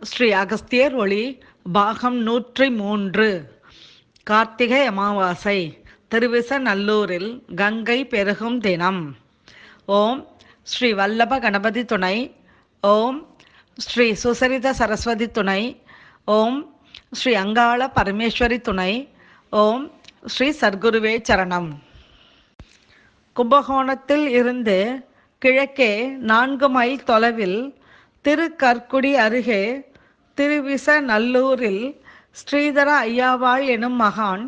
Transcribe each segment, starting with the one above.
ஸ்ரீ அகஸ்தியர் ஒளி பாகம் 103. கார்த்திகை அமாவாசை. திருவிசநல்லூரில் கங்கை பெருகும் தினம். ஓம் ஸ்ரீ வல்லப கணபதி துணை. ஓம் ஸ்ரீ சுசரித சரஸ்வதி துணை. ஓம் ஸ்ரீ அங்காள பரமேஸ்வரி துணை. ஓம் ஸ்ரீ சர்க்குருவே சரணம். கும்பகோணத்தில் இருந்து கிழக்கே 4 மைல் தொலைவில் திருக்கற்குடி அருகே திருவிசநல்லூரில் ஸ்ரீதர ஐயாவாள் எனும் மகான்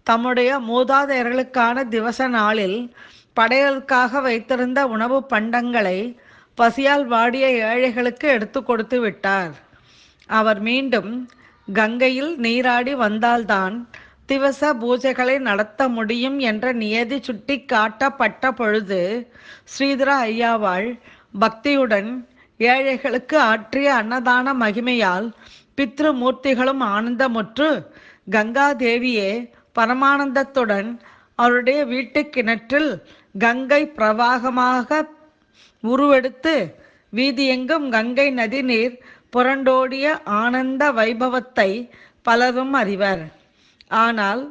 தம்முடைய மூதாதையர்களுக்கான திவச நாளில் படையலுக்காக வைத்திருந்த உணவு பண்டங்களை பசியால் வாடிய ஏழைகளுக்கு எடுத்து கொடுத்து விட்டார். அவர் மீண்டும் கங்கையில் நீராடி வந்தால்தான் திவச பூஜைகளை நடத்த முடியும் என்ற நியதி சுட்டி காட்டப்பட்ட பொழுது ஸ்ரீதர ஐயாவாள் பக்தியுடன் ஏழைகளுக்கு ஆற்றிய அன்னதான மகிமையால் பித்ருமூர்த்திகளும் ஆனந்தமுற்று கங்காதேவியே பரமானந்தத்துடன் அவருடைய வீட்டு கிணற்றில் கங்கை பிரவாகமாக உருவெடுத்து வீதியெங்கும் கங்கை நதி நீர் புரண்டோடிய ஆனந்த வைபவத்தை பலரும் அறிவர். ஆனால்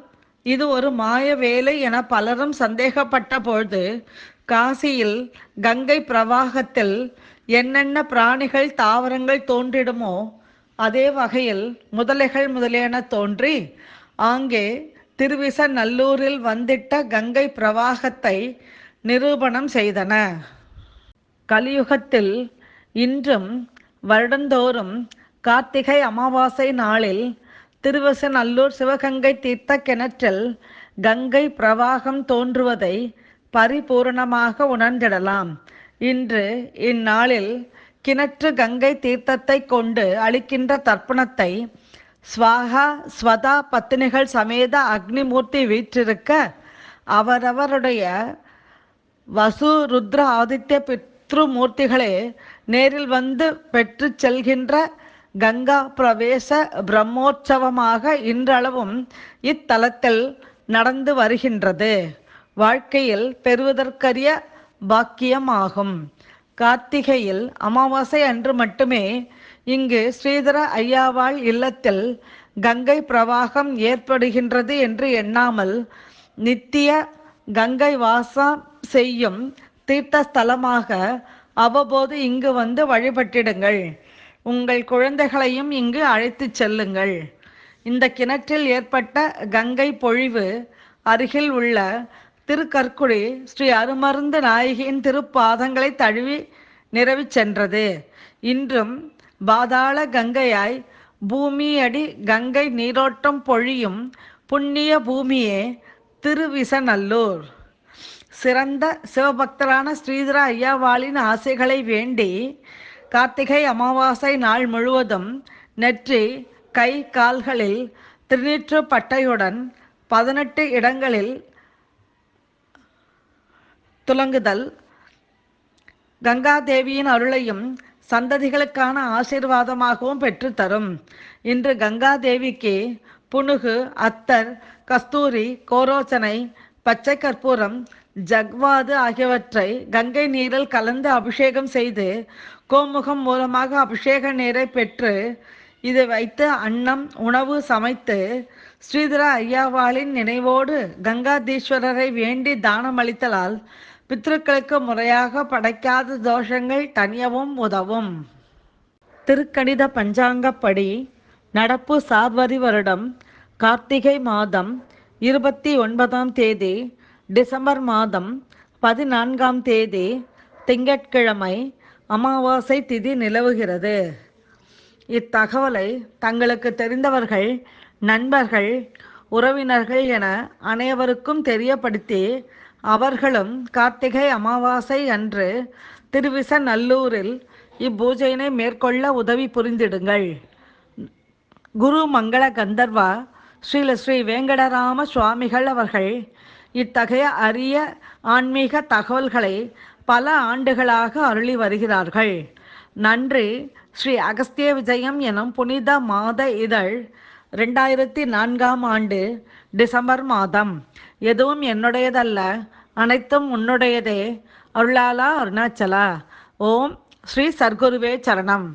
இது ஒரு மாய வேலை என பலரும் சந்தேகப்பட்ட பொழுது காசியில் கங்கை பிரவாகத்தில் என்னென்ன பிராணிகள் தாவரங்கள் தோன்றிடுமோ அதே வகையில் முதலைகள் முதலியன தோன்றி ஆங்கே திருவிசநல்லூரில் வந்திட்ட கங்கை பிரவாகத்தை நிரூபணம் செய்தன. கலியுகத்தில் இன்றும் வருடந்தோறும் கார்த்திகை அமாவாசை நாளில் திருவிசநல்லூர் சிவகங்கை தீர்த்த கிணற்றில் கங்கை பிரவாகம் தோன்றுவதை பரிபூரணமாக உணர்ந்திடலாம். இன்று இந்நாளில் கிணற்று கங்கை தீர்த்தத்தை கொண்டு அளிக்கின்ற தர்ப்பணத்தை ஸ்வாகா ஸ்வதா பத்தினிகள் சமேத அக்னிமூர்த்தி வீற்றிருக்க அவரவருடைய வசு ருத்ர ஆதித்ய பித்ருமூர்த்திகளே நேரில் வந்து பெற்று செல்கின்ற கங்கா பிரவேச பிரம்மோற்சவமாக இன்றளவும் இத்தலத்தில் நடந்து வருகின்றது. வாழ்க்கையில் பெறுவதற்கரிய பாக்கியமாகும். கார்த்திகையில் அமாவாசை அன்று மட்டுமே இங்கு ஸ்ரீதர ஐயாவாள் இல்லத்தில் கங்கை பிரவாகம் ஏற்படுகின்றது என்று எண்ணாமல் நித்திய கங்கை வாசம் செய்யும் தீர்த்தஸ்தலமாக அவ்வப்போது இங்கு வந்து வழிபட்டிடுங்கள். உங்கள் குழந்தைகளையும் இங்கு அழைத்து செல்லுங்கள். இந்த கிணற்றில் ஏற்பட்ட கங்கை பொழிவு அருகில் உள்ள திருக்கற்குடி ஸ்ரீ அருமருந்து நாயகியின் திருப்பாதங்களை தழுவி நிரவி சென்றது. இன்றும் பாதாள கங்கையாய் பூமியடி கங்கை நீரோட்டம் பொழியும் புண்ணிய பூமியே திருவிசநல்லூர். சிறந்த சிவபக்தரான ஸ்ரீதர ஐயாவாளின் ஆசைகளை வேண்டி கார்த்திகை அமாவாசை நாள் முழுவதும் நெற்றி கை கால்களில் திருநீற்று பட்டையுடன் 18 இடங்களில் துலங்குதல் கங்காதேவியின் அருளையும் சந்ததிகளுக்கான ஆசீர்வாதமாகவும் பெற்றுத்தரும். இன்று கங்காதேவிக்கு புனுகு, அத்தர், கஸ்தூரி, கோரோச்சனை, பச்சை கற்பூரம், ஜக்வாது ஆகியவற்றை கங்கை நீரில் கலந்து அபிஷேகம் செய்து கோமுகம் மூலமாக அபிஷேக நீரை பெற்று இதை வைத்து அன்னம் உணவு சமைத்து ஸ்ரீதர ஐயாவாளின் நினைவோடு கங்காதீஸ்வரரை வேண்டி தானம் அளித்தலால் பித்ருக்களுக்கு முறையாக படைக்காத தோஷங்கள் தனியவும் உதவும். திருக்கணித பஞ்சாங்கப்படி நடப்பு சார்வரி வருடம் கார்த்திகை மாதம் 29ஆம் தேதி டிசம்பர் மாதம் 14ஆம் தேதி திங்கட்கிழமை அமாவாசை திதி நிலவுகிறது. இத்தகவலை தங்களுக்கு தெரிந்தவர்கள், நண்பர்கள், உறவினர்கள் என அனைவருக்கும் தெரியப்படுத்தி அவர்களும் கார்த்திகை அமாவாசை அன்று திருவிசநல்லூரில் இப்பூஜையினை மேற்கொள்ள உதவி புரிந்திடுங்கள். குரு மங்கள கந்தர்வா ஸ்ரீல ஸ்ரீ வேங்கடராம சுவாமிகள் அவர்கள் இத்தகைய அரிய ஆன்மீக தகவல்களை பல ஆண்டுகளாக அருளி வருகிறார்கள். நன்றி. ஸ்ரீ அகஸ்திய விஜயம் எனும் புனித மாத இதழ் 2004ஆம் ஆண்டு டிசம்பர் மாதம். எதுவும் என்னுடையதல்ல, அனைத்தும் உன்னுடையதே. அருளாலா அருணாச்சலா. ஓம் ஸ்ரீ சர்க்குருவே சரணம்.